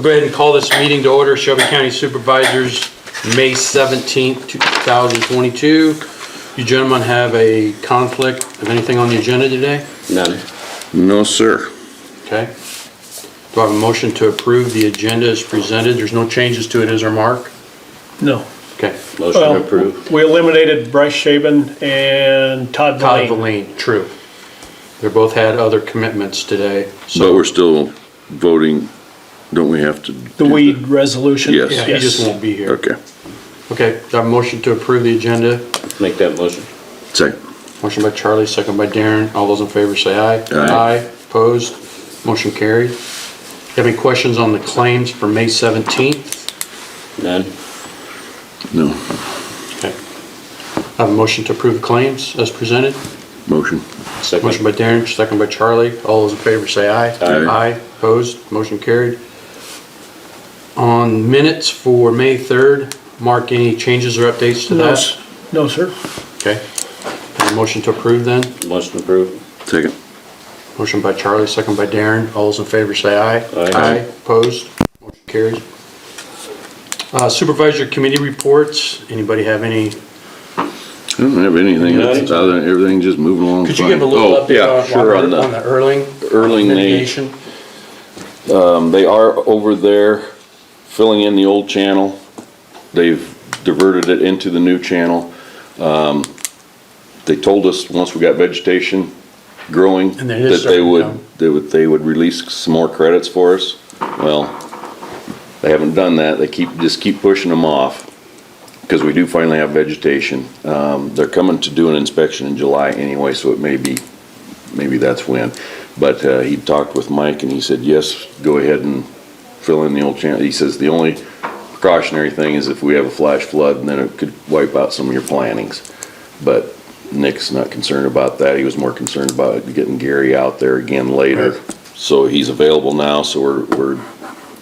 We'll go ahead and call this meeting to order. Shelby County Supervisors, May 17th, 2022. You gentlemen have a conflict of anything on the agenda today? None. No, sir. Okay. Do I have a motion to approve the agenda as presented? There's no changes to it, is there, Mark? No. Okay. Motion approved. We eliminated Bryce Shaben and Todd Todd Valine. Valine, true. They both had other commitments today. But we're still voting, don't we have to? The weed resolution? Yes. Yeah, he just won't be here. Okay. Okay, do I have a motion to approve the agenda? Make that motion. Second. Motion by Charlie, second by Darren. All those in favor say aye. Aye. Opposed? Motion carried. Have any questions on the claims for May 17th? None. No. Okay. I have a motion to approve the claims as presented. Motion. Second. Motion by Darren, second by Charlie. All those in favor say aye. Aye. Aye. Opposed? Motion carried. On minutes for May 3rd, Mark, any changes or updates to that? No, sir. Okay. Have a motion to approve then? Motion approved. Second. Motion by Charlie, second by Darren. All those in favor say aye. Aye. Opposed? Motion carries. Supervisor committee reports. Anybody have any? I don't have anything None. else other than everything just moving along. Could you fine. give a little Oh, update yeah, sure, on the Erling Erling mitigation? They are over there filling in the old channel. They've diverted it into the new channel. They told us once we got vegetation growing And then it is that they starting to would release some more credits for us. Well, they haven't done that. They just keep pushing them off because we do finally have vegetation. They're coming to do an inspection in July anyway, so it maybe that's when. But he talked with Mike and he said, yes, go ahead and fill in the old channel. He says the only precautionary thing is if we have a flash flood, and then it could wipe out some of your plantings. But Nick's not concerned about that. He was more concerned about getting Gary out there again later. Right. So he's available now, so we're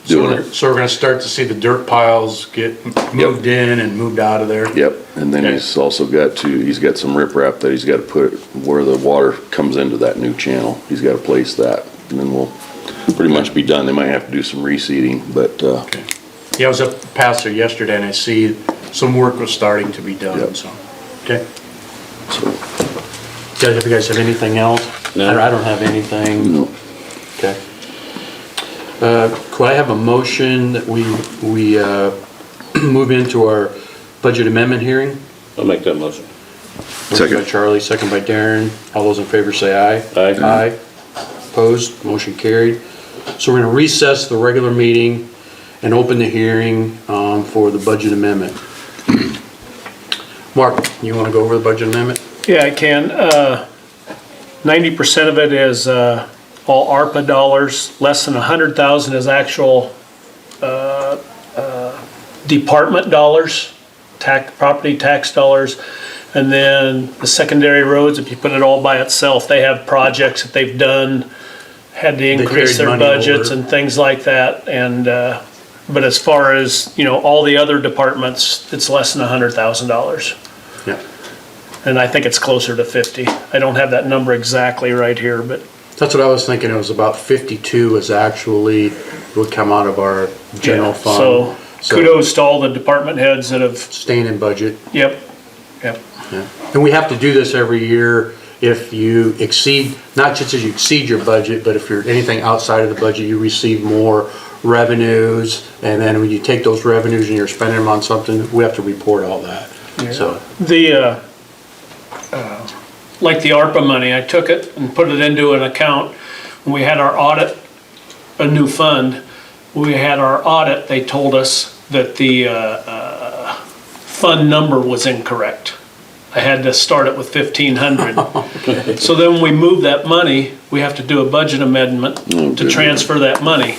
doing it. So we're gonna start to see the dirt piles get moved in and moved out of there? Yep, and then Okay. he's also he's got some riprap that he's got to put where the water comes into that new channel. He's got to place that, and then we'll pretty much be done. They might have to do some reseeding, but, Okay. Yeah, I was up past there yesterday and I see some work was starting to be done, Yep. so, okay. so, Guys, if you guys have anything else? No. I don't have anything. no. Okay. Could I have a motion that we move into our budget amendment hearing? I'll make that motion. Motion Second. by Charlie, second by Darren. All those in favor say aye. Aye. Aye. Opposed, motion carried. So we're gonna recess the regular meeting and open the hearing for the budget amendment. Mark, you wanna go over the budget amendment? Yeah, I can. 90% of it is all ARPA dollars. Less than 100,000 is actual department dollars, property tax dollars. And then the secondary roads, if you put it all by itself, they have projects that they've done, had to increase carried their money budgets over. and things like that. And, but as far as, all the other departments, it's less than $100,000. Yeah. And I think it's closer to 50. I don't have that number exactly right here, but That's what I was thinking. It was about 52 is actually would come out of our general fund. So kudos to all the department heads that have, Staying in budget. yep. Yeah. And we have to do this every year if you exceed, not just as you exceed your budget, but if you're anything outside of the budget, you receive more revenues. And then when you take those revenues and you're spending them on something, we have to report all that. So, The, like the ARPA money, I took it and put it into an account. When we had our audit, a new fund, we had our audit, they told us that the fund number was incorrect. I had to start it with 1,500. So then when we move that money, we have to do a budget amendment to transfer that money.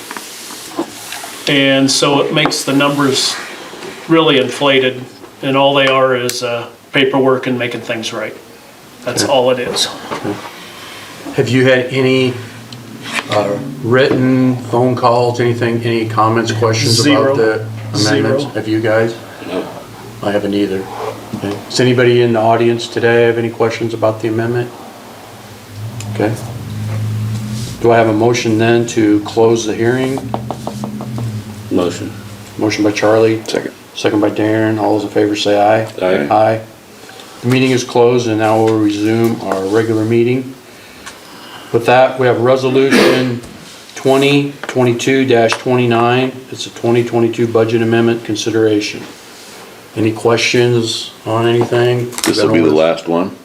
And so it makes the numbers really inflated, and all they are is paperwork and making things right. That's all it is. have you had any written phone calls, anything, any comments, questions Zero. about the amendments? Zero. Have you guys? No. I haven't either. Okay. Does anybody in the audience today have any questions about the amendment? Okay. Do I have a motion then to close the hearing? Motion. Motion by Charlie, Second. second by Darren. All those in favor say aye. Aye. Aye. The meeting is closed and now we'll resume our regular meeting. With that, we have resolution 2022-29. It's a 2022 budget amendment consideration. Any questions on anything? This will be the last one.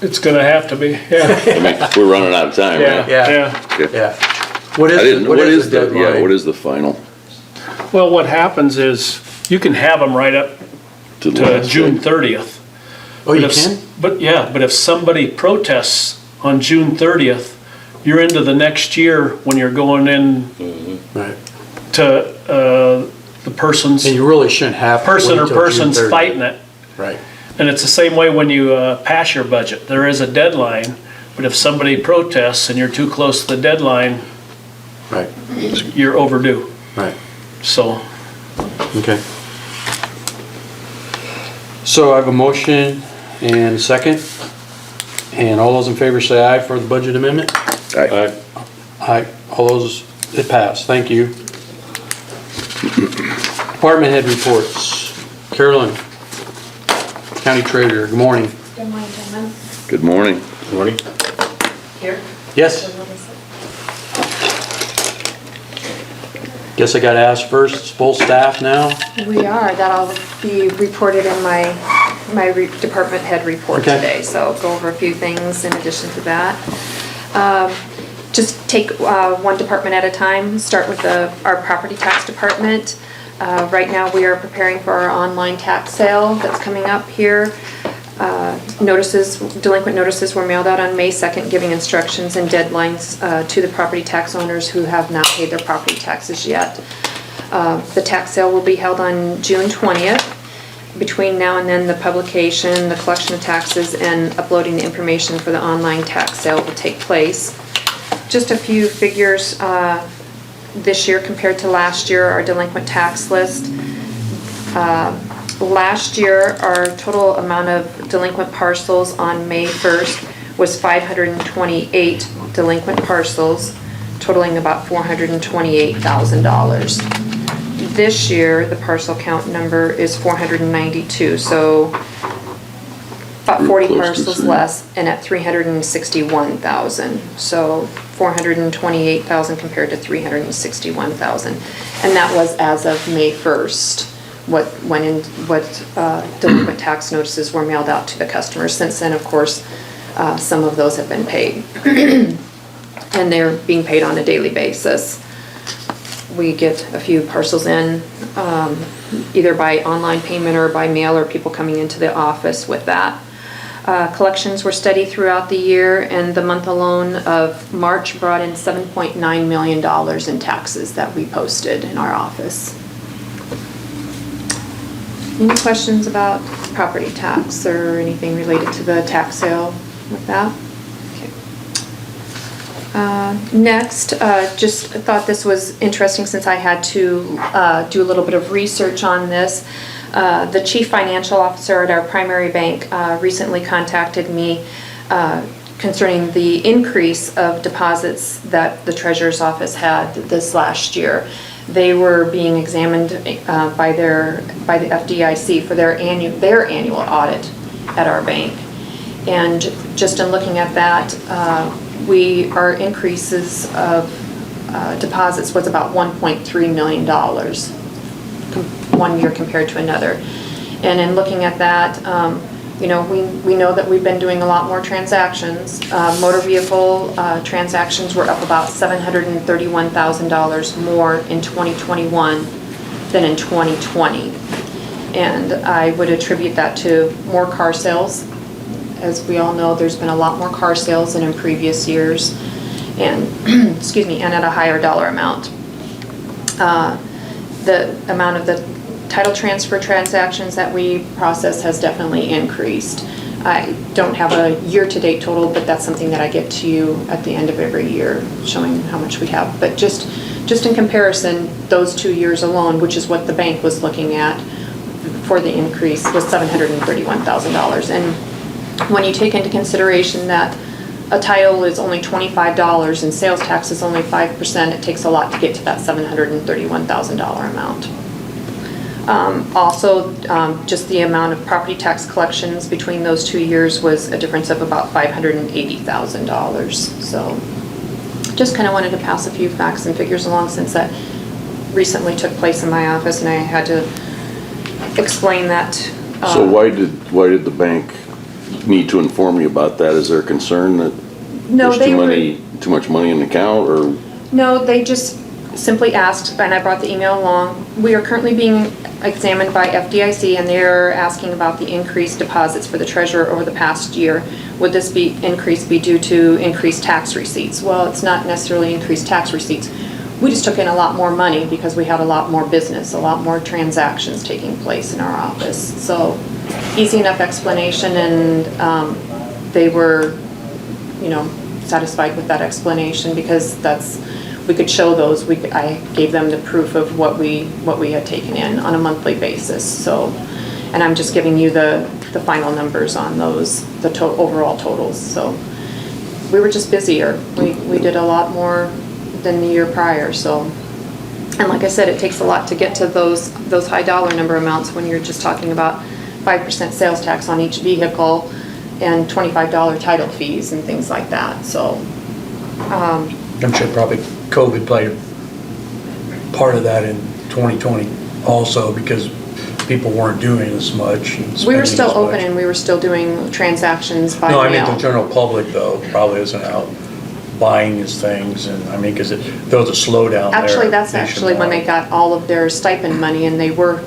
It's gonna have to be, yeah. I mean, we're running out of time, right? Yeah. Okay. Yeah. What I didn't, is, what the is the, yeah, deadline? what is the final? Well, what happens is, you can have them right up To the to last June day? 30th. Oh, you But if- can? But, yeah, but if somebody protests on June 30th, you're into the next year when you're going in Right. to, the person's, And you really shouldn't have. to person wait or till June persons 30th. fighting it. Right. And it's the same way when you pass your budget. There is a deadline, but if somebody protests and you're too close to the deadline, Right. you're overdue. Right. So, Okay. So I have a motion and a second. And all those in favor say aye for the budget amendment? Aye. Aye. Aye. All those, it passed. Thank you. Department head reports. Carolyn, County Treasurer, good morning. Good morning, gentlemen. Good morning. Morning. Here. Yes, guess I gotta ask first, it's full staff now? We are, that'll be reported in my department head report Okay. today, so go over a few things in addition to that. Just take one department at a time, start with our property tax department. Right now, we are preparing for our online tax sale that's coming up here. Delinquent notices were mailed out on May 2nd, giving instructions and deadlines to the property tax owners who have not paid their property taxes yet. The tax sale will be held on June 20th. Between now and then, the publication, the collection of taxes, and uploading the information for the online tax sale will take place. Just a few figures this year compared to last year, our delinquent tax list. Last year, our total amount of delinquent parcels on May 1st was 528 delinquent parcels, totaling about $428,000. This year, the parcel count number is 492, so about 40 Close to parcels same. less, and at 361,000. So 428,000 compared to 361,000. And that was as of May 1st. What delinquent tax notices were mailed out to the customers. Since then, of course, some of those have been paid. And they're being paid on a daily basis. We get a few parcels in, either by online payment or by mail, or people coming into the office with that. Collections were steady throughout the year, and the month alone of March brought in $7.9 million in taxes that we posted in our office. Any questions about property tax or anything related to the tax sale with that? Okay. Next, just thought this was interesting since I had to do a little bit of research on this. The chief financial officer at our primary bank recently contacted me concerning the increase of deposits that the treasurer's office had this last year. They were being examined by the FDIC for their annual audit at our bank. And just in looking at that, our increases of deposits was about $1.3 million one year compared to another. And in looking at that, we know that we've been doing a lot more transactions. Motor vehicle transactions were up about $731,000 more in 2021 than in 2020. And I would attribute that to more car sales. As we all know, there's been a lot more car sales than in previous years, and excuse me, and at a higher dollar amount. The amount of the title transfer transactions that we process has definitely increased. I don't have a year-to-date total, but that's something that I get to you at the end of every year, showing how much we have. But just in comparison, those 2 years alone, which is what the bank was looking at for the increase, was $731,000. And when you take into consideration that a title is only $25 and sales tax is only 5%, it takes a lot to get to that $731,000 amount. Also, just the amount of property tax collections between those 2 years was a difference of about $580,000. So just kind of wanted to pass a few facts and figures along since that recently took place in my office and I had to explain that. So why did the bank need to inform you about that? Is there a concern that No, there's too much money in the account, or? No, they just simply asked, and I brought the email along. We are currently being examined by FDIC, and they're asking about the increased deposits for the treasurer over the past year. Would this increase be due to increased tax receipts? Well, it's not necessarily increased tax receipts. We just took in a lot more money because we had a lot more business, a lot more transactions taking place in our office. So easy enough explanation, and they were, satisfied with that explanation because we could show those. I gave them the proof of what we had taken in on a monthly basis. So, and I'm just giving you the final numbers on those, the overall totals. So we were just busier. We did a lot more than the year prior. So, and like I said, it takes a lot to get to those high dollar number amounts when you're just talking about 5% sales tax on each vehicle and $25 title fees and things like that. So I'm sure probably COVID played a part of that in 2020 also because people weren't doing as much. we were still open and we were still doing transactions by No, I mail. mean the general public though probably isn't out buying his things, and I mean because there was a slowdown there. Actually, that's actually when they got all of their stipend money and they were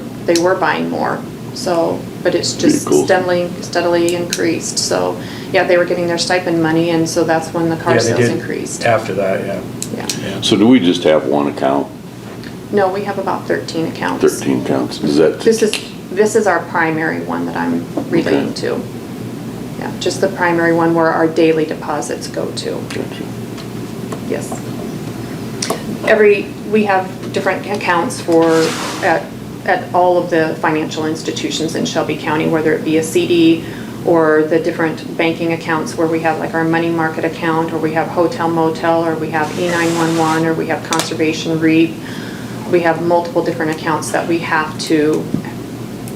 buying more. So, but it's just Pretty cool. steadily increased. So, yeah, they were getting their stipend money, and so that's when the car Yeah, they sales did increased. after that, yeah. Yeah. So do we just have one account, No, we have about 13 accounts. 13 accounts? Is that? This is our primary one that I'm relating to. Yeah, just the primary one where our daily deposits go to. Gotcha. Yes. We have different accounts at all of the financial institutions in Shelby County, whether it be a CD or the different banking accounts where we have like our money market account, or we have hotel motel, or we have E911, or we have conservation REAP. We have multiple different accounts that we have to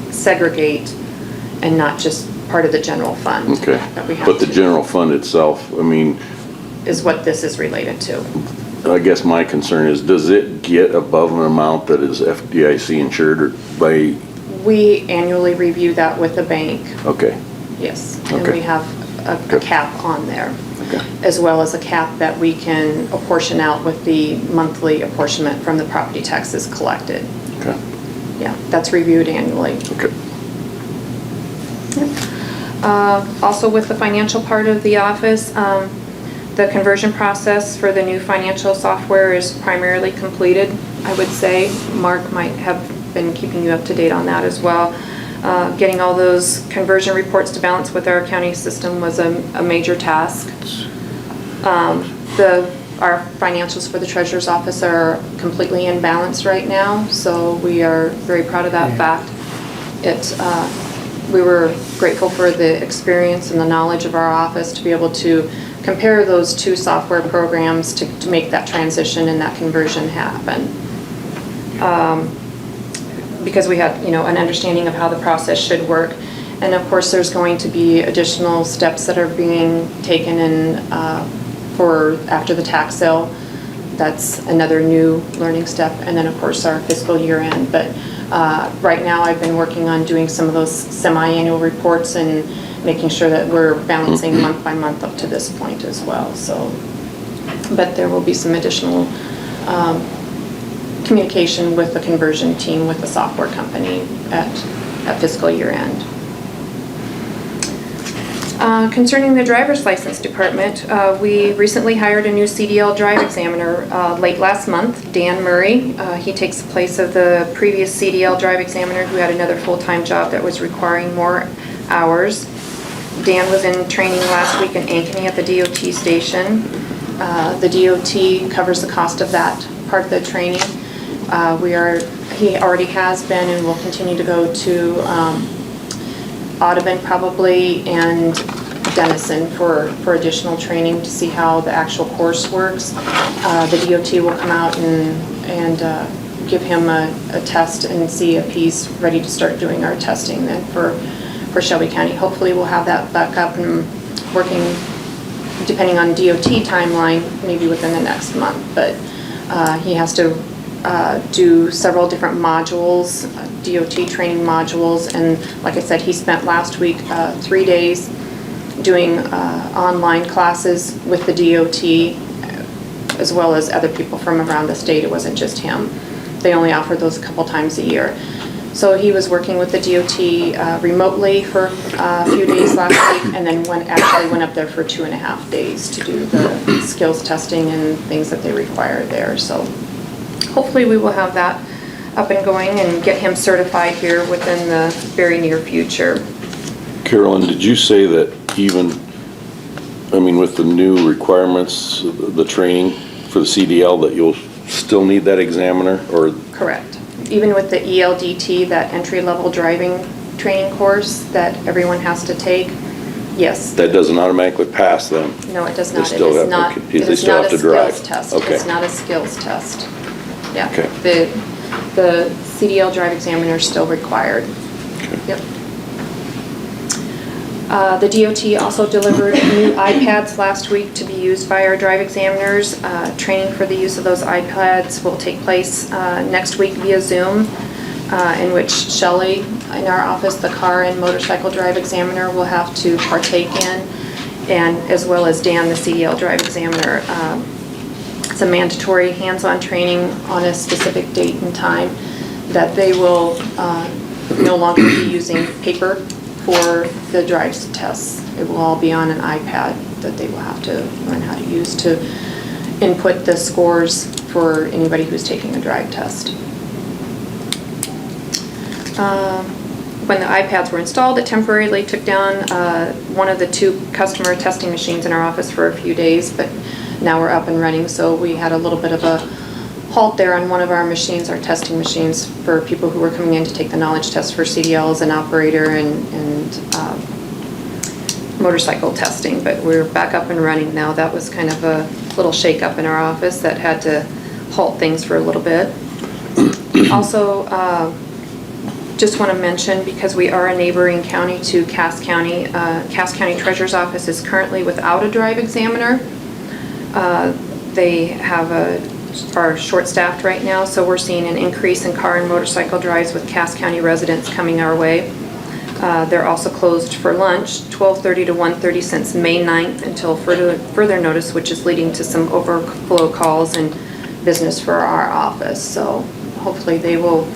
segregate and not just part of the general fund. Okay, that we have but the to- general fund itself, I mean, is what this is related to. I guess my concern is, does it get above an amount that is FDIC insured or by, We annually review that with the bank, okay, yes. And Okay. we have a Good. cap on there, okay, as well as a cap that we can apportion out with the monthly apportionment from the property taxes collected. okay, Yeah, that's reviewed annually. okay. Also with the financial part of the office, the conversion process for the new financial software is primarily completed, I would say. Mark might have been keeping you up to date on that as well. Getting all those conversion reports to balance with our accounting system was a major task. Our financials for the treasurer's office are completely in balance right now, so we are very proud of that fact. We were grateful for the experience and the knowledge of our office to be able to compare those two software programs to make that transition and that conversion happen. Because we had, an understanding of how the process should work. And of course, there's going to be additional steps that are being taken in for after the tax sale. That's another new learning step. And then of course, our fiscal year end. But right now I've been working on doing some of those semi-annual reports and making sure that we're balancing month by month up to this point as well. So, but there will be some additional communication with the conversion team with the software company at fiscal year end. Concerning the driver's license department, we recently hired a new CDL drive examiner late last month, Dan Murray. He takes the place of the previous CDL drive examiner who had another full-time job that was requiring more hours. Dan was in training last week in Ankeny at the DOT station. The DOT covers the cost of that part of the training. He already has been and will continue to go to Audubon probably, and Denison for additional training to see how the actual course works. The DOT will come out and give him a test and see if he's ready to start doing our testing then for Shelby County. Hopefully we'll have that back up and working, depending on DOT timeline, maybe within the next month. But he has to do several different modules, DOT training modules, and like I said, he spent last week 3 days doing online classes with the DOT, as well as other people from around the state. It wasn't just him. They only offer those a couple times a year. So he was working with the DOT remotely for a few days last week, and then actually went up there for 2.5 days to do the skills testing and things that they require there. So hopefully we will have that up and going and get him certified here within the very near future. Carolyn, did you say that even, with the new requirements, the training for the CDL, that you'll still need that examiner, or? Correct. Even with the ELDT, that entry-level driving training course that everyone has to take, yes. That doesn't automatically pass them? No, it does They not. still It is have- not. okay, It they is still not have a to drive. skills test. Okay. It's not a skills test. Yeah. Okay. The CDL drive examiner is still required. Okay. Yep. The DOT also delivered new iPads last week to be used by our drive examiners. Training for the use of those iPads will take place next week via Zoom, in which Shelby in our office, the car and motorcycle drive examiner, will have to partake in, and as well as Dan, the CDL drive examiner. It's a mandatory hands-on training on a specific date and time that they will no longer be using paper for the drives tests. It will all be on an iPad that they will have to learn how to use to input the scores for anybody who's taking a drive test. When the iPads were installed, it temporarily took down one of the 2 customer testing machines in our office for a few days, but now we're up and running, so we had a little bit of a halt there on one of our machines, our testing machines, for people who were coming in to take the knowledge test for CDLs and operator and motorcycle testing, but we're back up and running now. That was kind of a little shake-up in our office that had to halt things for a little bit. Also, just want to mention, because we are a neighboring county to Cass County, Cass County Treasurer's Office is currently without a drive examiner. They are short-staffed right now, so we're seeing an increase in car and motorcycle drives with Cass County residents coming our way. They're also closed for lunch, 12:30 to 1:30 since May 9th until further notice, which is leading to some overflow calls and business for our office. So hopefully they will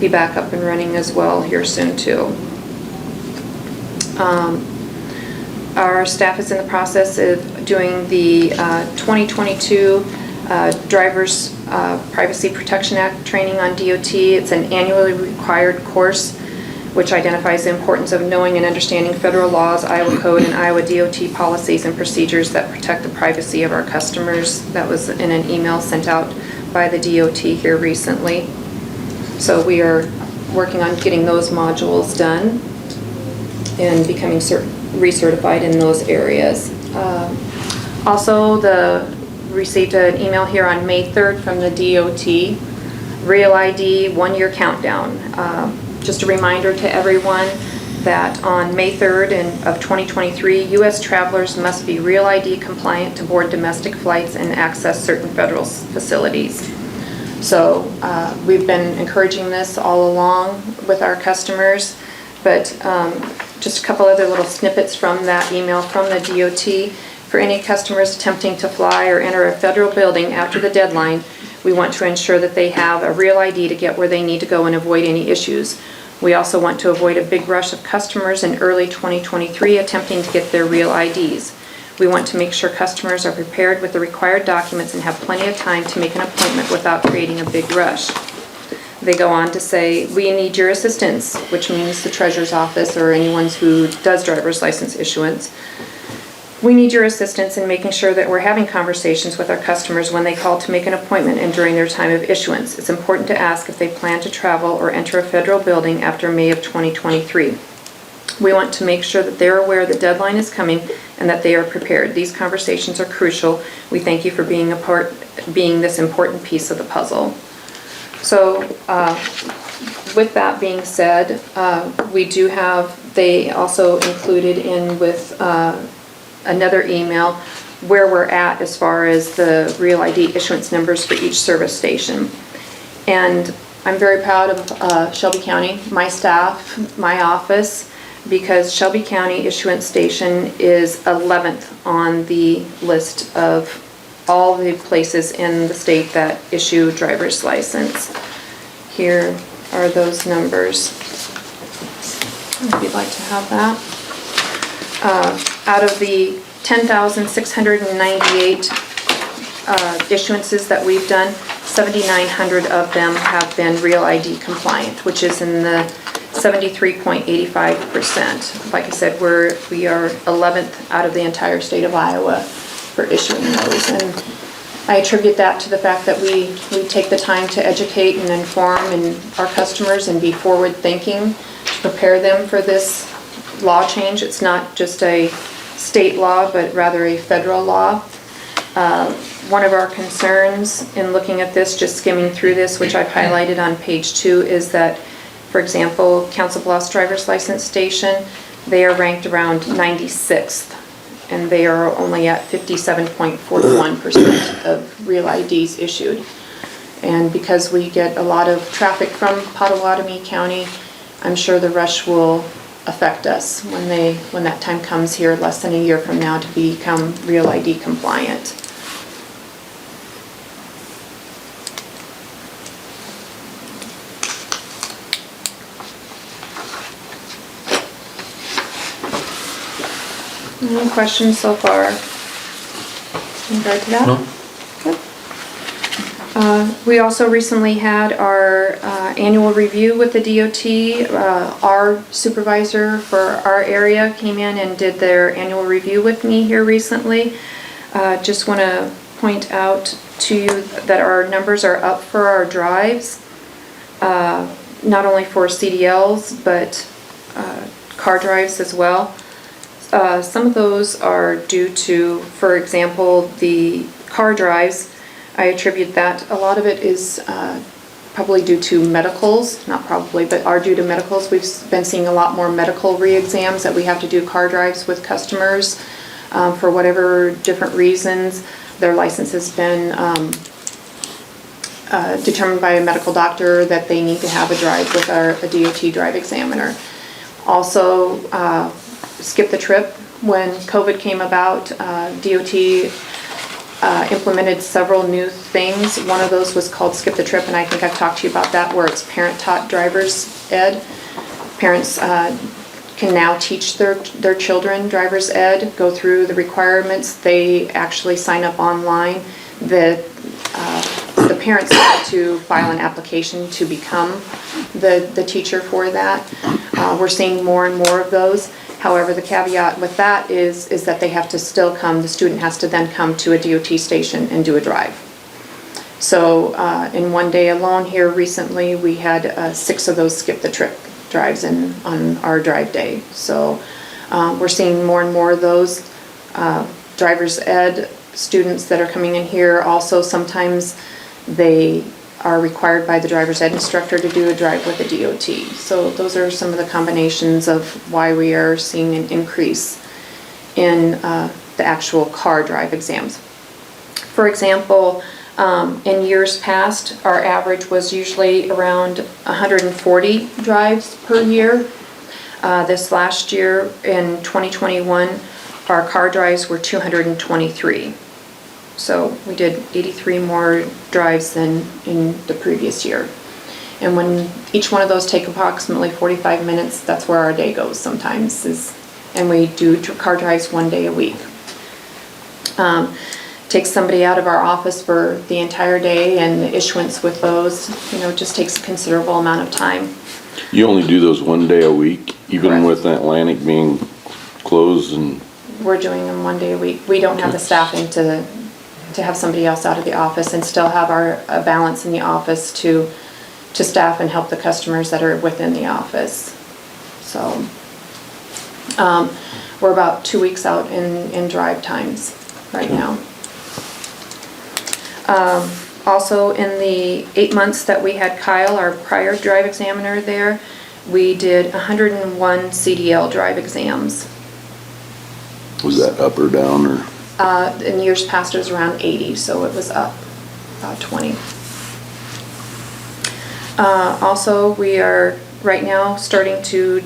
be back up and running as well here soon too. Our staff is in the process of doing the 2022 Driver's Privacy Protection Act training on DOT. It's an annually required course which identifies the importance of knowing and understanding federal laws, Iowa Code, and Iowa DOT policies and procedures that protect the privacy of our customers. That was in an email sent out by the DOT here recently. So we are working on getting those modules done and becoming recertified in those areas. Also, received an email here on May 3rd from the DOT, Real ID 1-year countdown. Just a reminder to everyone that on May 3rd of 2023, U.S. travelers must be Real ID compliant to board domestic flights and access certain federal facilities. So we've been encouraging this all along with our customers, but just a couple other little snippets from that email from the DOT. For any customers attempting to fly or enter a federal building after the deadline, we want to ensure that they have a Real ID to get where they need to go and avoid any issues. We also want to avoid a big rush of customers in early 2023 attempting to get their Real IDs. We want to make sure customers are prepared with the required documents and have plenty of time to make an appointment without creating a big rush. They go on to say, we need your assistance, which means the treasurer's office or anyone who does driver's license issuance. We need your assistance in making sure that we're having conversations with our customers when they call to make an appointment and during their time of issuance. It's important to ask if they plan to travel or enter a federal building after May of 2023. We want to make sure that they're aware the deadline is coming and that they are prepared. These conversations are crucial. We thank you for being this important piece of the puzzle. So with that being said, we do have, they also included in with another email where we're at as far as the Real ID issuance numbers for each service station. And I'm very proud of Shelby County, my staff, my office, because Shelby County Issuance Station is 11th on the list of all the places in the state that issue driver's license. Here are those numbers, if you'd like to have that. Out of the 10,698 issuances that we've done, 7,900 of them have been Real ID compliant, which is in the 73.85%. Like I said, we are 11th out of the entire state of Iowa for issuing those. And I attribute that to the fact that we take the time to educate and inform our customers and be forward thinking to prepare them for this law change. It's not just a state law, but rather a federal law. One of our concerns in looking at this, just skimming through this, which I've highlighted on page 2, is that, for example, Council Bluffs driver's license station, they are ranked around 96th, and they are only at 57.41% of Real IDs issued. And because we get a lot of traffic from Pottawatomie County, I'm sure the rush will affect us when that time comes here less than a year from now to become Real ID compliant. Any questions so far in regard to that? No. Good. We also recently had our annual review with the DOT. Our supervisor for our area came in and did their annual review with me here recently. Just want to point out to you that our numbers are up for our drives, not only for CDLs, but car drives as well. Some of those are due to, for example, the car drives. I attribute that, a lot of it is probably due to medicals, not probably, but are due to medicals. We've been seeing a lot more medical re-exams that we have to do car drives with customers for whatever different reasons. Their license has been determined by a medical doctor that they need to have a drive with a DOT drive examiner. Also, skip the trip. When COVID came about, DOT implemented several new things. One of those was called Skip the Trip, and I think I've talked to you about that, where it's parent-taught driver's ed. Parents can now teach their children driver's ed, go through the requirements. They actually sign up online. The parents have to file an application to become the teacher for that. We're seeing more and more of those. However, the caveat with that is that they have to still come, the student has to then come to a DOT station and do a drive. So in one day alone here recently, we had 6 of those skip the trip drives on our drive day. So we're seeing more and more of those driver's ed students that are coming in here. Also, sometimes they are required by the driver's ed instructor to do a drive with a DOT. So those are some of the combinations of why we are seeing an increase in the actual car drive exams. For example, in years past, our average was usually around 140 drives per year. This last year, in 2021, our car drives were 223. So we did 83 more drives than in the previous year. And when each one of those take approximately 45 minutes, that's where our day goes sometimes. And we do car drives one day a week. Takes somebody out of our office for the entire day, and the issuance with those, just takes a considerable amount of time. You only do those one day a week, even Correct. with Atlantic being closed and... We're doing them one day a week. We don't have the staffing to have somebody else out of the office and still have a balance in the office to staff and help the customers that are within the office. So We're about 2 weeks out in drive times right now. Also, in the 8 months that we had Kyle, our prior drive examiner there, we did 101 CDL drive exams. Was that up or down, or? In years past, it was around 80, so it was up about 20. Also, we are right now starting to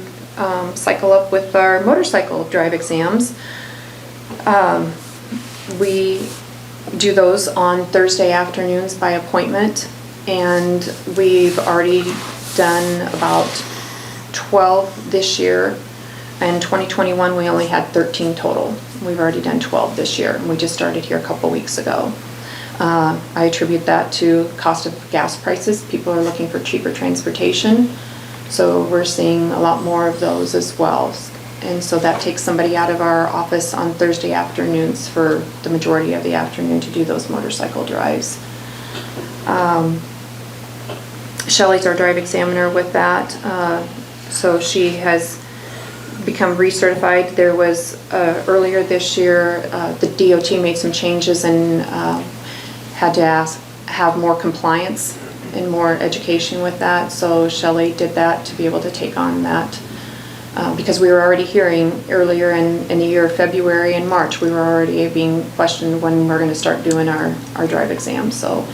cycle up with our motorcycle drive exams. We do those on Thursday afternoons by appointment, and we've already done about 12 this year. In 2021, we only had 13 total. We've already done 12 this year, and we just started here a couple weeks ago. I attribute that to cost of gas prices. People are looking for cheaper transportation, so we're seeing a lot more of those as well. And so that takes somebody out of our office on Thursday afternoons for the majority of the afternoon to do those motorcycle drives. Shelly's our drive examiner with that, so she has become recertified. There was earlier this year, the DOT made some changes and had to have more compliance and more education with that. So Shelly did that to be able to take on that. Because we were already hearing earlier in the year, February and March, we were already being questioned when we're going to start doing our drive exams. So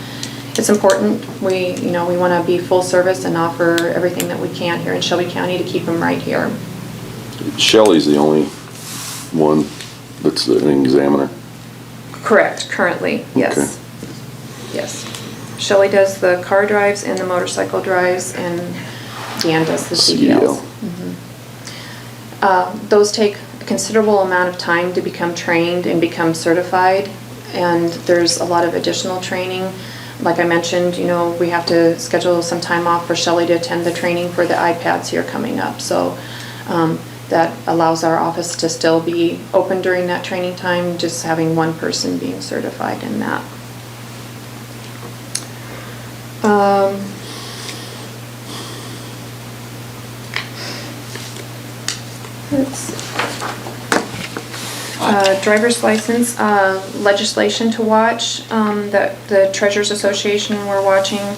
it's important. We want to be full service and offer everything that we can here in Shelby County to keep them right here. Shelley's the only one that's an examiner. Correct, currently, yes. Okay. Yes. Shelly does the car drives and the motorcycle drives, and Dan does the CDLs. Those take a considerable amount of time to become trained and become certified, and there's a lot of additional training. Like I mentioned, we have to schedule some time off for Shelly to attend the training for the iPads here coming up. So that allows our office to still be open during that training time, just having one person being certified in that. Let's see. Driver's license legislation to watch that the Treasurers Association we're watching,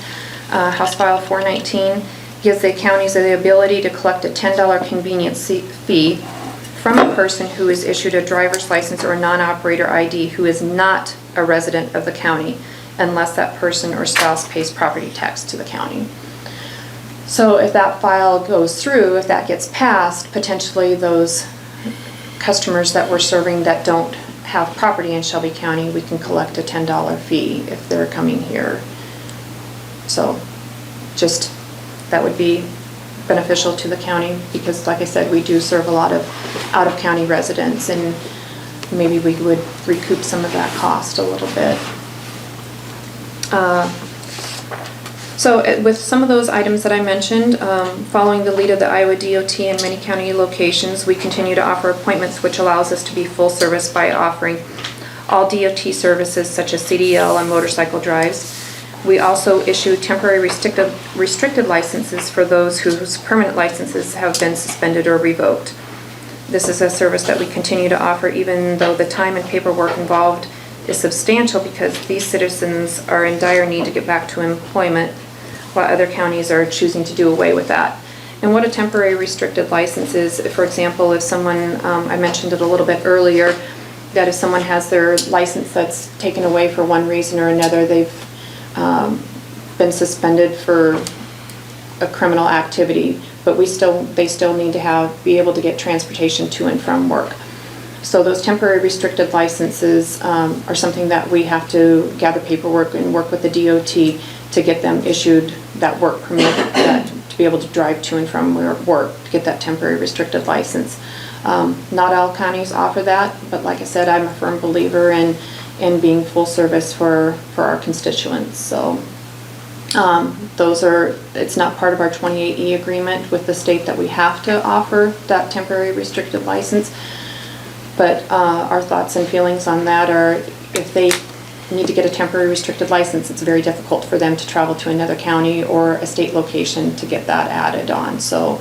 House File 419, gives the counties the ability to collect a $10 convenience fee from a person who is issued a driver's license or a non-operator ID who is not a resident of the county, unless that person or spouse pays property tax to the county. So if that file goes through, if that gets passed, potentially those customers that we're serving that don't have property in Shelby County, we can collect a $10 fee if they're coming here. So just, that would be beneficial to the county, because like I said, we do serve a lot of out-of-county residents, and maybe we would recoup some of that cost a little bit. So with some of those items that I mentioned, following the lead of the Iowa DOT in many county locations, we continue to offer appointments, which allows us to be full service by offering all DOT services such as CDL and motorcycle drives. We also issue temporary restricted licenses for those whose permanent licenses have been suspended or revoked. This is a service that we continue to offer even though the time and paperwork involved is substantial, because these citizens are in dire need to get back to employment, while other counties are choosing to do away with that. And what a temporary restricted license is, for example, if someone, I mentioned it a little bit earlier, that if someone has their license that's taken away for one reason or another, they've been suspended for a criminal activity, but they still need to be able to get transportation to and from work. So those temporary restricted licenses are something that we have to gather paperwork and work with the DOT to get them issued that work permit to be able to drive to and from work to get that temporary restricted license. Not all counties offer that, but like I said, I'm a firm believer in being full service for our constituents. So it's not part of our 28E agreement with the state that we have to offer that temporary restricted license. But our thoughts and feelings on that are, if they need to get a temporary restricted license, it's very difficult for them to travel to another county or a state location to get that added on. So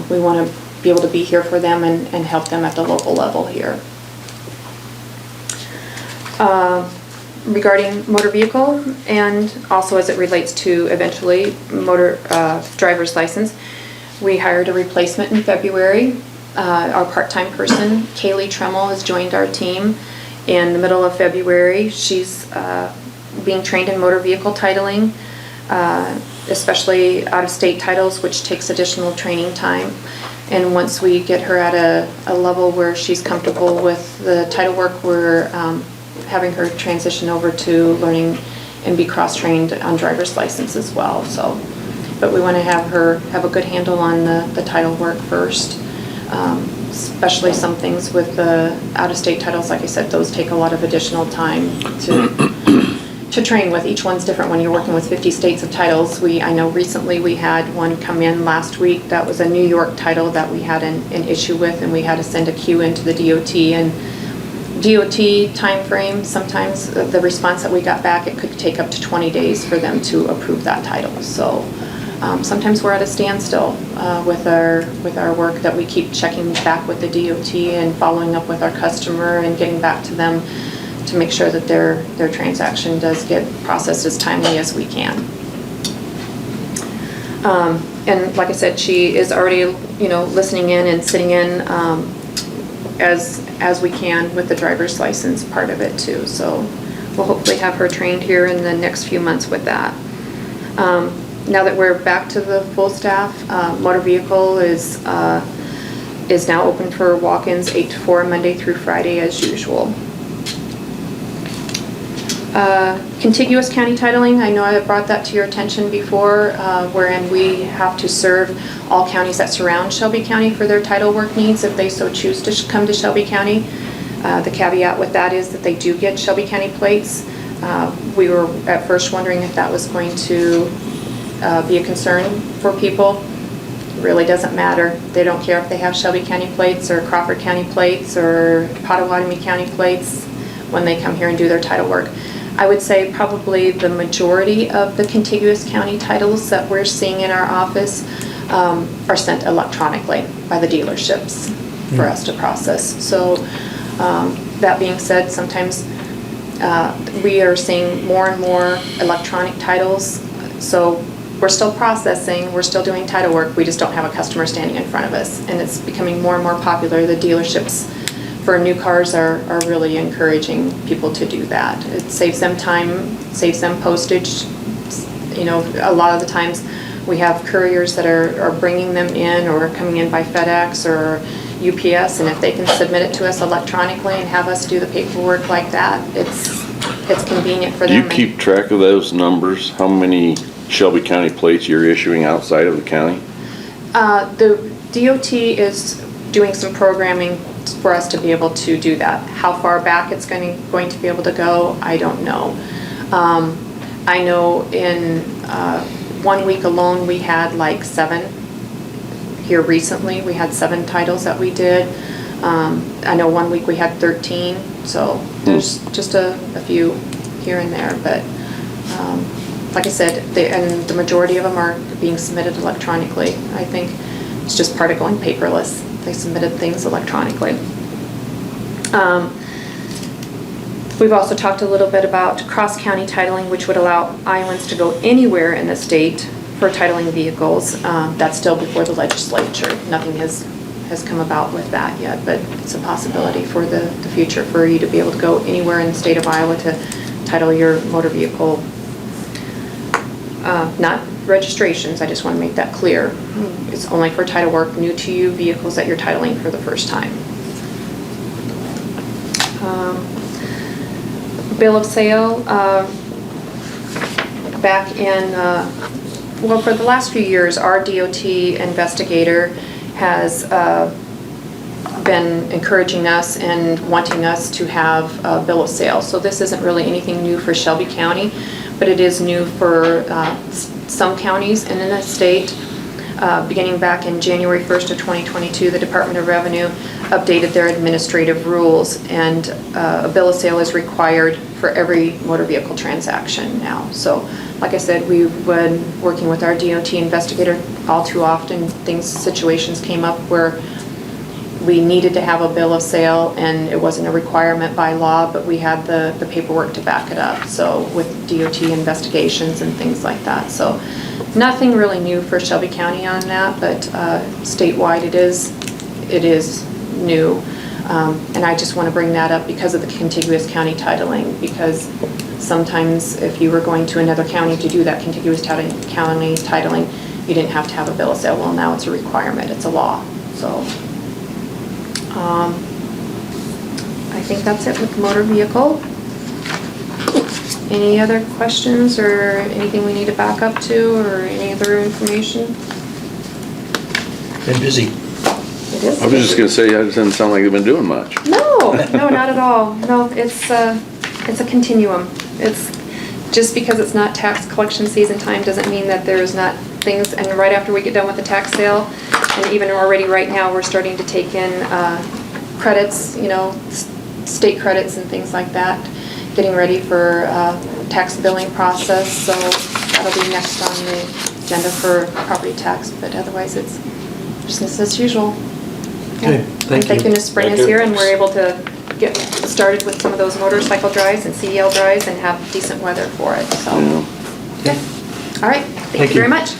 we want to be able to be here for them and help them at the local level here. Regarding motor vehicle, and also as it relates to eventually motor driver's license, we hired a replacement in February. Our part-time person, Kaylee Tremmel, has joined our team in the middle of February. She's being trained in motor vehicle titling, especially out-of-state titles, which takes additional training time. And once we get her at a level where she's comfortable with the title work, we're having her transition over to learning and be cross-trained on driver's license as well. So, but we want to have her have a good handle on the title work first, especially some things with the out-of-state titles. Like I said, those take a lot of additional time to train with. Each one's different when you're working with 50 states of titles. I know recently we had one come in last week that was a New York title that we had an issue with, and we had to send a queue into the DOT, and DOT time frame, sometimes the response that we got back, it could take up to 20 days for them to approve that title. So sometimes we're at a standstill with our work, that we keep checking back with the DOT and following up with our customer and getting back to them to make sure that their transaction does get processed as timely as we can. And like I said, she is already, listening in and sitting in as we can with the driver's license part of it too. So we'll hopefully have her trained here in the next few months with that. Now that we're back to the full staff, motor vehicle is now open for walk-ins 8 to 4 Monday through Friday as usual. Contiguous county titling, I know I brought that to your attention before, wherein we have to serve all counties that surround Shelby County for their title work needs if they so choose to come to Shelby County. The caveat with that is that they do get Shelby County plates. We were at first wondering if that was going to be a concern for people. It really doesn't matter. They don't care if they have Shelby County plates or Crawford County plates or Pottawatomie County plates when they come here and do their title work. I would say probably the majority of the contiguous county titles that we're seeing in our office are sent electronically by the dealerships for us to process. So that being said, sometimes we are seeing more and more electronic titles. So we're still processing, we're still doing title work, we just don't have a customer standing in front of us. And it's becoming more and more popular. The dealerships for new cars are really encouraging people to do that. It saves them time, saves them postage. A lot of the times we have couriers that are bringing them in or coming in by FedEx or UPS, and if they can submit it to us electronically and have us do the paperwork like that, it's convenient for Do them. you keep track of those numbers? How many Shelby County plates you're issuing outside of the county? The DOT is doing some programming for us to be able to do that. How far back it's going to be able to go, I don't know. I know in 1 week alone we had like 7. Here recently we had 7 titles that we did. I know 1 week we had 13, so there's just a few here and there, but like I said, and the majority of them are being submitted electronically. I think it's just part of going paperless. They submitted things electronically. We've also talked a little bit about cross-county titling, which would allow Iowans to go anywhere in the state for titling vehicles. That's still before the legislature. Nothing has come about with that yet, but it's a possibility for the future for you to be able to go anywhere in the state of Iowa to title your motor vehicle. Not registrations, I just want to make that clear. It's only for title work, new to you vehicles that you're titling for the first time. Bill of sale, back in, for the last few years, our DOT investigator has been encouraging us and wanting us to have a bill of sale. So this isn't really anything new for Shelby County, but it is new for some counties in the state. Beginning back in January 1st of 2022, the Department of Revenue updated their administrative rules, and a bill of sale is required for every motor vehicle transaction now. So, like I said, we've been working with our DOT investigator. All too often, situations came up where we needed to have a bill of sale, and it wasn't a requirement by law, but we had the paperwork to back it up. So with DOT investigations and things like that. So nothing really new for Shelby County on that, but statewide it is new. And I just want to bring that up because of the contiguous county titling, because sometimes if you were going to another county to do that contiguous county titling, you didn't have to have a bill of sale. Well, now it's a requirement, it's a law. So I think that's it with motor vehicle. Any other questions or anything we need to back up to or any other information? Been busy. It is. I was just gonna say, it doesn't sound like they've been doing much. No, not at all. No, it's a continuum. It's just because it's not tax collection season time doesn't mean that there's not things. And right after we get done with the tax sale, and even already right now, we're starting to take in credits, state credits and things like that, getting ready for tax billing process. So that'll be next on the agenda for property tax. But otherwise, it's business as usual. Okay, thank you. Thank goodness spring Thank is you. here and we're able to get started with some of those motorcycle drives and CDL drives and have decent weather for it, so. Yeah. Okay, all right, thank Thank you very you. much.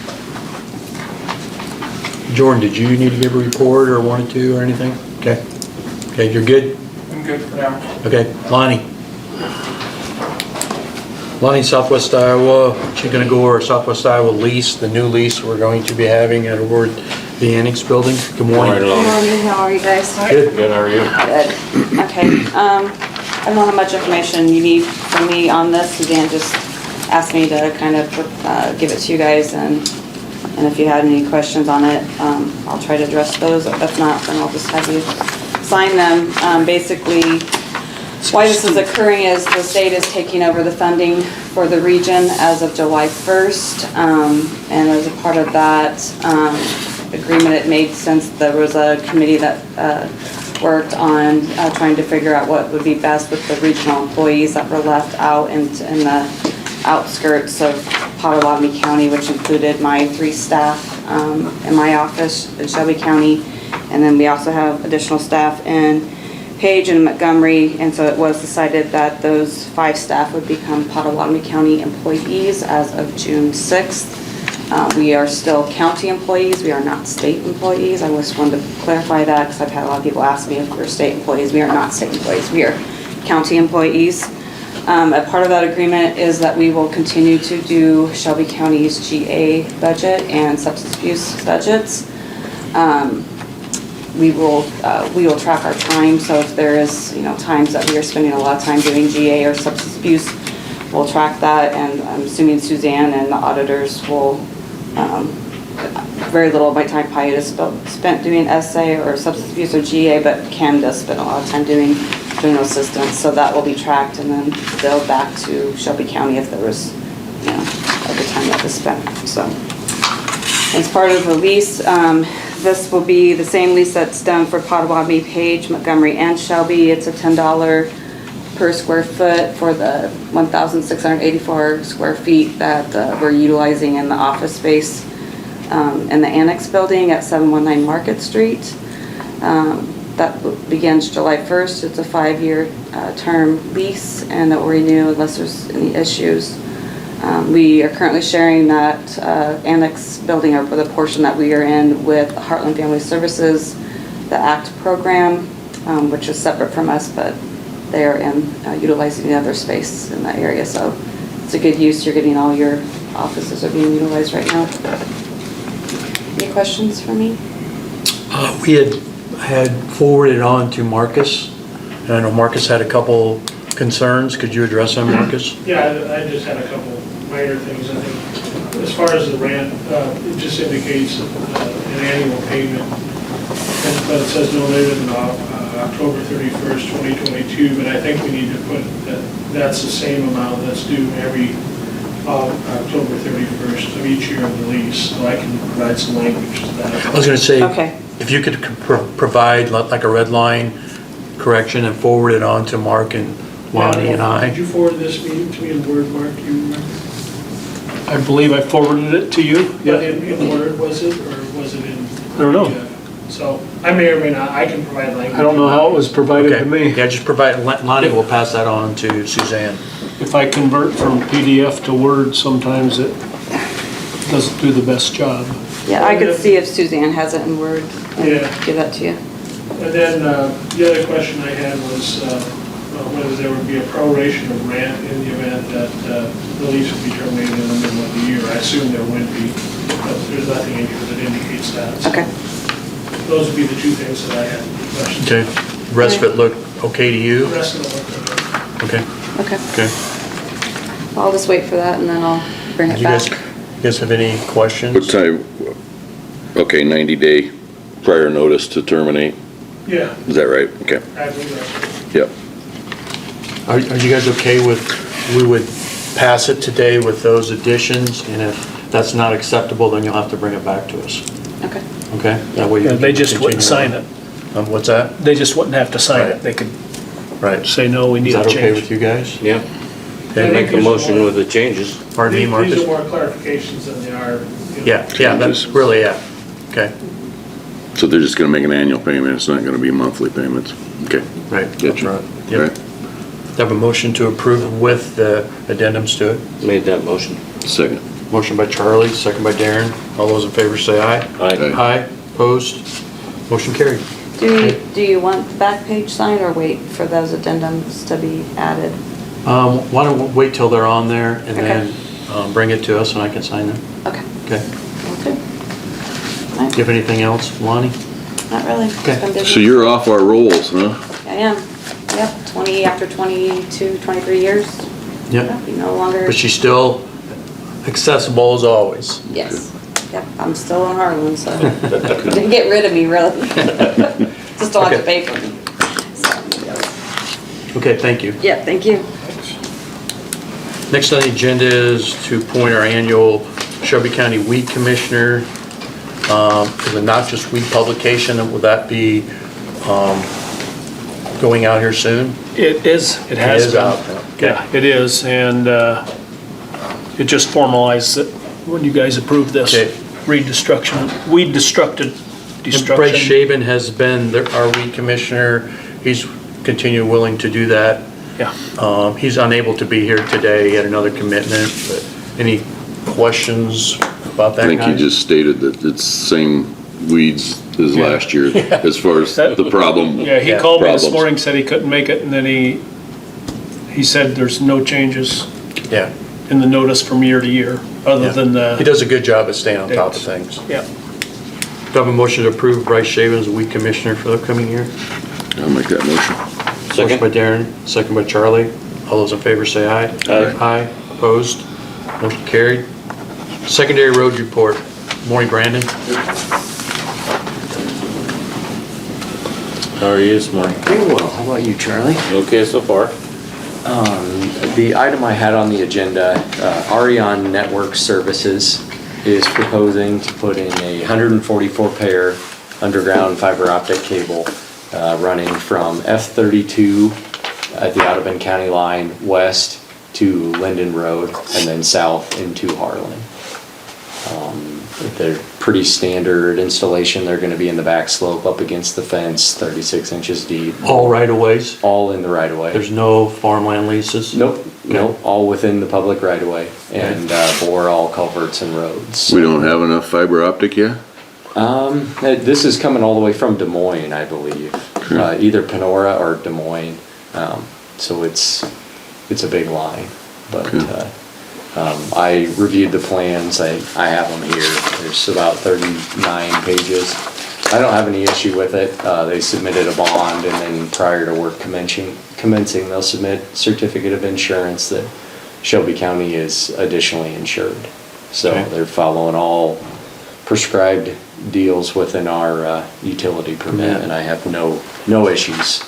Jordan, did you need to give a report or wanted to or anything? Okay. Okay, you're good? I'm good for now. Okay, Lonnie. Lonnie, Southwest Iowa, she's gonna go over our Southwest Iowa lease, the new lease we're going to be having at the Annex Building. Good Right morning. along. Morning, how are you guys? Good. Good, how are you? Good. Okay, I don't know how much information you need from me on this. Suzanne just asked me to kind of give it to you guys, and if you had any questions on it, I'll try to address those. If not, then I'll just have you sign them. Basically, why this is occurring is the state is taking over the funding for the region as of July 1st. And as a part of that agreement, it made sense. There was a committee that worked on trying to figure out what would be best with the regional employees that were left out in the outskirts of Potawatomi County, which included my 3 staff in my office in Shelby County. And then we also have additional staff in Page and Montgomery, and so it was decided that those 5 staff would become Potawatomi County employees as of June 6th. We are still county employees, we are not state employees. I just wanted to clarify that because I've had a lot of people ask me if we're state employees. We are not state employees, we are county employees. A part of that agreement is that we will continue to do Shelby County's GA budget and substance abuse budgets. We will track our time, so if there is, times that we are spending a lot of time doing GA or substance abuse, we'll track that, and I'm assuming Suzanne and the auditors will, very little of my time probably is spent doing SA or substance abuse or GA, but Cam does spend a lot of time doing criminal assistance, so that will be tracked and then billed back to Shelby County if there was, other time that was spent, so. As part of the lease, this will be the same lease that's done for Potawatomi, Page, Montgomery, and Shelby. It's a $10 per square foot for the 1,684 square feet that we're utilizing in the office space in the Annex Building at 719 Market Street. That begins July 1st. It's a 5-year term lease, and that will renew unless there's any issues. We are currently sharing that Annex Building, or the portion that we are in, with Harlan Family Services, the ACT program, which is separate from us, but they are utilizing the other space in that area. So it's a good use. You're getting all your offices are being utilized right now. Any questions for me? We had forwarded on to Marcus, and I know Marcus had a couple concerns. Could you address them, Marcus? Yeah, I just had a couple minor things, I think. As far as the rent, it just indicates an annual payment, but it says no later than October 31st, 2022, but I think we need to put that's the same amount that's due every October 31st of each year of the lease, so I can provide some language to that. I was gonna say, Okay. if you could provide like a red line correction and forward it on to Mark and Lonnie and I. Did you forward this meeting to me in Word, Mark, do you remember? I believe I forwarded it to you. But in Word, was it, or was it in? I don't know. So, I may or may not, I can provide language. I don't know how it was provided to me. Yeah, just provide, Lonnie will pass that on to Suzanne. If I convert from PDF to Word, sometimes it doesn't do the best job. Yeah, I could see if Suzanne has it in Word and Yeah. give that to you. And then the other question I had was whether there would be a proration of rent in the event that the lease would be terminated in the middle of the year. I assume there would be, but there's nothing in here that indicates that. So Okay. those would be the two things that I had questions. Okay, rest of it look okay to you? The rest of them are okay. Okay, Okay. okay. I'll just wait for that and then I'll bring Do it you guys, back. you guys have any questions? What time, okay, 90-day prior notice to terminate, Yeah, is that right? Okay, I believe that's right. yep. Are you guys okay with, we would pass it today with those additions, and if that's not acceptable, then you'll have to bring it back to us, Okay. okay? That way you Yeah, can they just wouldn't sign continue it. on. What's that? They just wouldn't have to sign Right. it. They could Right. say, no, we Is need a that okay with change. you guys? Yeah. Okay, Make a motion with the changes. Pardon me, These Marcus? are more clarifications than they are. Yeah, that's really, yeah, okay, So they're just gonna make an annual payment, it's not gonna be monthly payments? Okay. right. Gotcha. Right. Yep. Okay. Have a motion to approve with the addendums to it. Made that motion. Second. Motion by Charlie, second by Darren. All those in favor say aye. Aye. Aye, opposed, motion carried. Do you want the back page signed or wait for those addendums to be added? Why don't we wait till they're on there and Okay. then bring it to us and I can sign them? Okay. Okay. Okay. All right. Do you have anything else, Lonnie? Not really. Okay. Just been busy. So you're off our rolls, huh? I am. Yep, 20, after 22, 23 years. Yep. You no longer. But she's still accessible as always. Yes. Yep, I'm still in Harlan, so you didn't get rid of me, really. Just don't have to Okay. pay for me. So, Okay, thank you. yeah, thank you. Next on the agenda is to appoint our annual Shelby County Weed Commissioner. For the Not Just Weed publication, will that be going out here soon? It is, it has It is been. out, okay. Yeah, it is, and it just formalized it when you guys approved this. Okay. Weed destruction. Bryce Shaven has been our weed commissioner. He's continued willing to do that. Yeah. He's unable to be here today. He had another commitment, but any questions about that I think guy? you just stated that it's same weeds as Yeah. last year, as far as the problem. Yeah, he Yeah. called me this Problems. morning, said he couldn't make it, and then he said there's no changes Yeah, in the notice from year to year, other yeah. than the. He does a good job at staying on top of dates. things. Yeah. Do I have a motion to approve Bryce Shaven as weed commissioner for the upcoming year? I'll make that motion. Motion by Second. Darren, second by Charlie. All those in favor say aye. Aye. Aye, opposed, motion carried. Secondary road report. Morning, Brandon. How are you this morning? Pretty well. How about you, Charlie? Okay so far? The item I had on the agenda, Arion Network Services is proposing to put in a 144 pair underground fiber optic cable running from F32 at the Audubon County line west to Linden Road and then south into Harlan. They're pretty standard installation. They're gonna be in the back slope up against the fence, 36 inches deep, All right-of-ways. all in the right of way. There's no farmland leases? Nope, nope, all within the public right of way and bore all culverts and roads. We don't have enough fiber optic yet? This is coming all the way from Des Moines, I believe, either Panora or Des Moines. So it's a big line, but I reviewed the plans. I have them here. There's about 39 pages. I don't have any issue with it. They submitted a bond, and then prior to work commencing, they'll submit certificate of insurance that Shelby County is additionally insured. So Okay. they're following all prescribed deals within our utility permit, and I have no issues.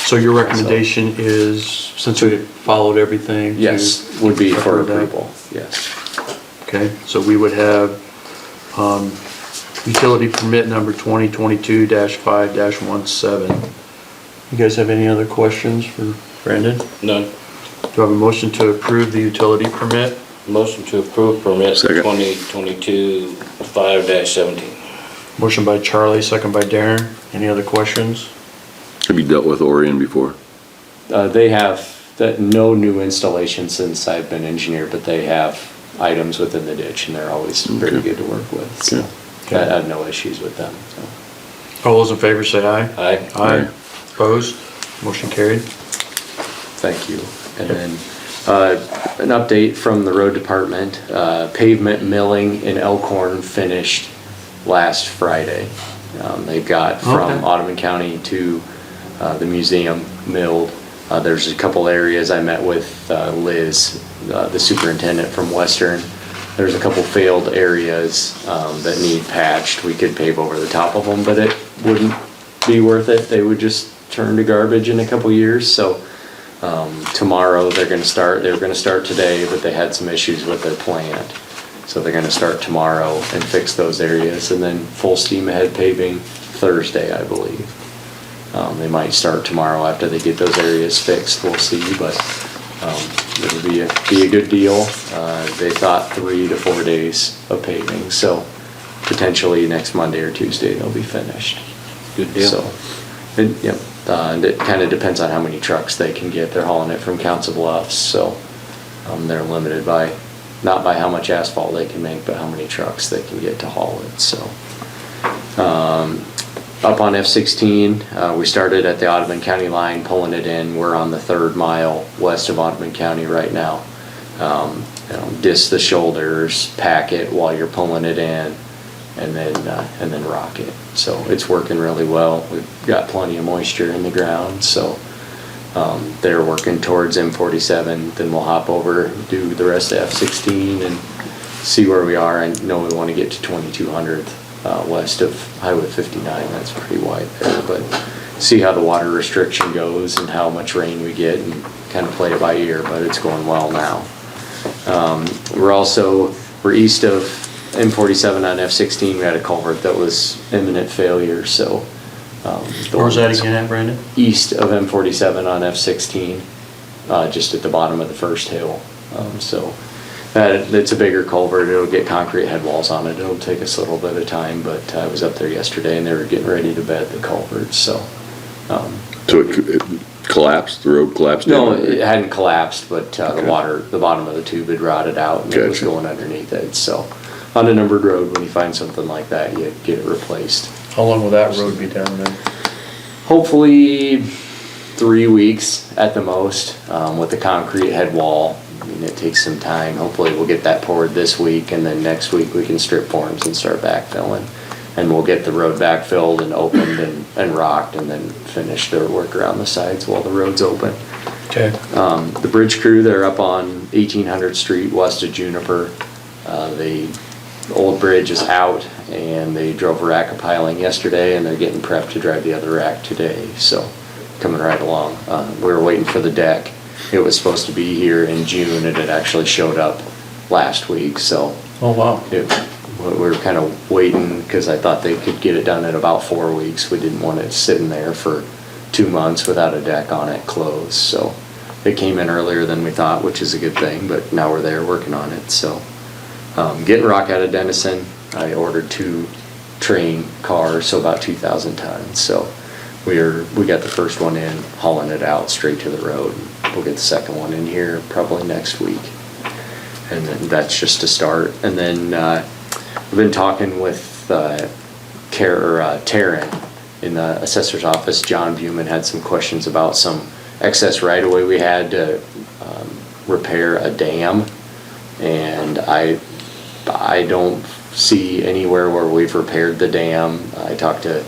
So your recommendation is, since we followed everything? to- Yes, would be for approve that? approval, yes. Okay, so we would have utility permit number 2022-5-17. You guys have any other questions for Brandon? None. Do I have a motion to approve the utility permit? Motion to approve permit Second. 2022 5-17. Motion by Charlie, second by Darren. Any other questions? Have you dealt with Orion before? They have no new installation since I've been engineer, but they have items within the ditch and they're always pretty Okay. good to work with. So Okay. I have no issues with them, so. All those in favor say aye. Aye. Aye. Opposed? Motion carried. Thank you. And then, an update from the road department, pavement milling in Elkhorn finished last Friday. They got from Okay. Ottoman County to, the museum milled. There's a couple areas I met with, Liz, the superintendent from Western. There's a couple failed areas, that need patched. We could pave over the top of them, but it wouldn't be worth it. They would just turn to garbage in a couple years, so, tomorrow they were gonna start today, but they had some issues with their plant. So they're gonna start tomorrow and fix those areas and then full steam ahead paving Thursday, I believe. They might start tomorrow after they get those areas fixed, we'll see, but, it'll be a good deal. They thought 3 to 4 days of paving, so potentially next Monday or Tuesday they'll be finished. Good deal. So, yep, and it kinda depends on how many trucks they can get. They're hauling it from Council Bluffs, so, they're limited not by how much asphalt they can make, but how many trucks they can get to haul it, so. Up on F-16, we started at the Ottoman County line, pulling it in. We're on the 3rd mile west of Ottoman County right now. Disc the shoulders, pack it while you're pulling it in, and then rock it. So it's working really well. We've got plenty of moisture in the ground, so they're working towards M47. Then we'll hop over, do the rest of F-16 and see where we are. I know we want to get to 2200th west of Highway 59. That's pretty wide there, but see how the water restriction goes and how much rain we get and kind of play it by ear, but it's going well now. We're east of M47 on F-16. We had a culvert that was imminent failure, so. Where's that again at, Brandon? East of M47 on F-16, just at the bottom of the first hill. So it's a bigger culvert. It'll get concrete head walls on it. It'll take us a little bit of time, but I was up there yesterday and they were getting ready to bed the culvert, so. So it collapsed, the road collapsed? No, down? it hadn't collapsed, but the Okay. water, the bottom of the tube had rotted out and it was Gotcha. going underneath it, so. On a numbered road, when you find something like that, you get it replaced. How long will that road be down then? Hopefully 3 weeks at the most, with the concrete head wall. I mean, it takes some time. Hopefully we'll get that poured this week and then next week we can strip forms and start backfilling. And we'll get the road backfilled and opened and rocked and then finish their work around the sides while the road's open. Okay. The bridge crew, they're up on 1800 Street west of Juniper. The old bridge is out and they drove a rack of piling yesterday and they're getting prepped to drive the other rack today, so coming right along. We were waiting for the deck. It was supposed to be here in June and it actually showed up last week, so. Oh, wow. We were kind of waiting because I thought they could get it done in about 4 weeks. We didn't want it sitting there for 2 months without a deck on it closed, so it came in earlier than we thought, which is a good thing, but now we're there working on it, so. Getting rock out of Denison. I ordered 2 train cars, so about 2,000 tons, so we got the first one in, hauling it out straight to the road. We'll get the second one in here probably next week, and then that's just a start. And then I've been talking with Taryn in the assessor's office. John Buman had some questions about some excess right-of-way we had to repair a dam, and I don't see anywhere where we've repaired the dam. I talked to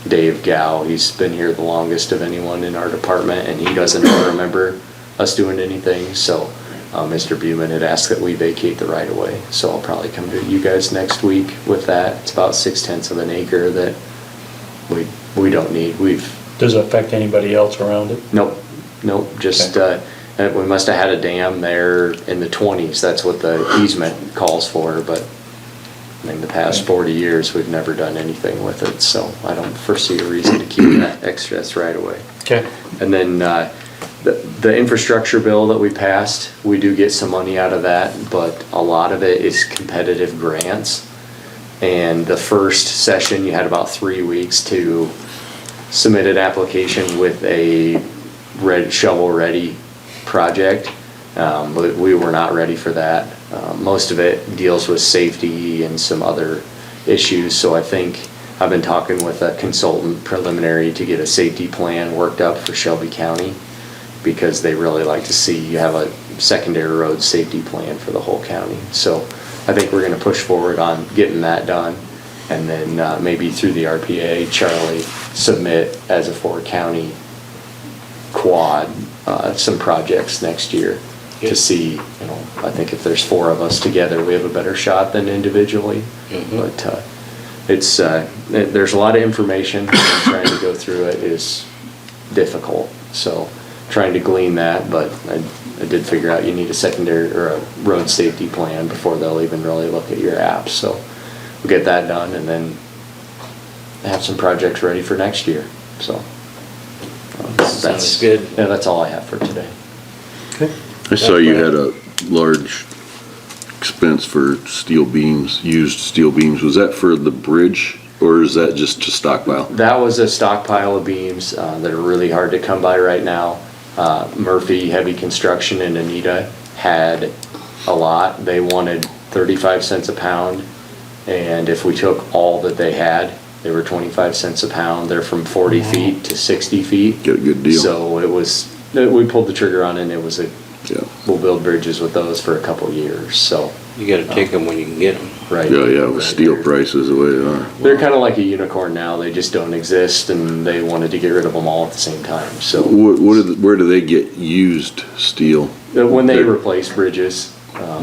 Dave Gow. He's been here the longest of anyone in our department, and he doesn't remember us doing anything, so Mr. Buman had asked that we vacate the right-of-way, so I'll probably come to you guys next week with that. It's about 6/10 of an acre that we don't need. Does it affect anybody else around it? Nope, just, we must have had a dam there in the 20s, that's what the easement calls for, but in the past 40 years, we've never done anything with it, so I don't foresee a reason to keep that excess right away. Okay. And then The infrastructure bill that we passed, we do get some money out of that, but a lot of it is competitive grants. And the first session, you had about 3 weeks to submit an application with a shovel-ready project. But we were not ready for that. Most of it deals with safety and some other issues, so I think I've been talking with a consultant preliminary to get a safety plan worked up for Shelby County, because they really like to see you have a secondary road safety plan for the whole county. So I think we're gonna push forward on getting that done, and then maybe through the RPA, Charlie submit as a 4-county quad some projects next year to see, I think if there's 4 of us together, we have a better shot than individually. But there's a lot of information, and trying to go through it is difficult. So trying to glean that, but I did figure out you need a secondary or a road safety plan before they'll even really look at your apps. So we'll get that done, and then have some projects ready for next year. So Sounds good. Yeah, that's all I have for today. I saw you had a large expense for steel beams, used steel beams. Was that for the bridge, or is that just to stockpile? That was a stockpile of beams that are really hard to come by right now. Murphy Heavy Construction in Anita had a lot. They wanted 35 cents a pound, and if we took all that they had, they were 25 cents a pound. They're from 40 feet to 60 feet. Get a good deal. So it was, we pulled the trigger on it, and it was Yeah. we'll build bridges with those for a couple of years, so. You gotta take them when you can get them. Right. Yeah, with steel prices the way they are. They're kind of like a unicorn now. They just don't exist, and they wanted to get rid of them all at the same time, so. Where do they get used steel? When they replace bridges,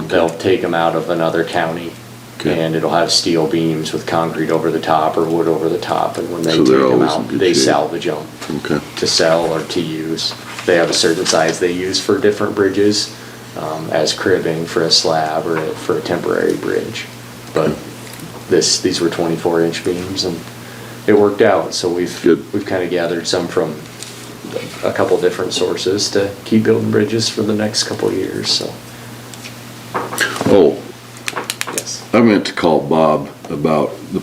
they'll take them out of another county, Okay. and it'll have steel beams with concrete over the top or wood over the top, and when they So take they're them always in out, good they shape. salvage them Okay. to sell or to use. They have a certain size they use for different bridges, as cribbing for a slab or for a temporary bridge. But these were 24-inch beams, and it worked out, so Good. we've kind of gathered some from a couple different sources to keep building bridges for the next couple of years, so. Oh, Yes. I meant to call Bob about the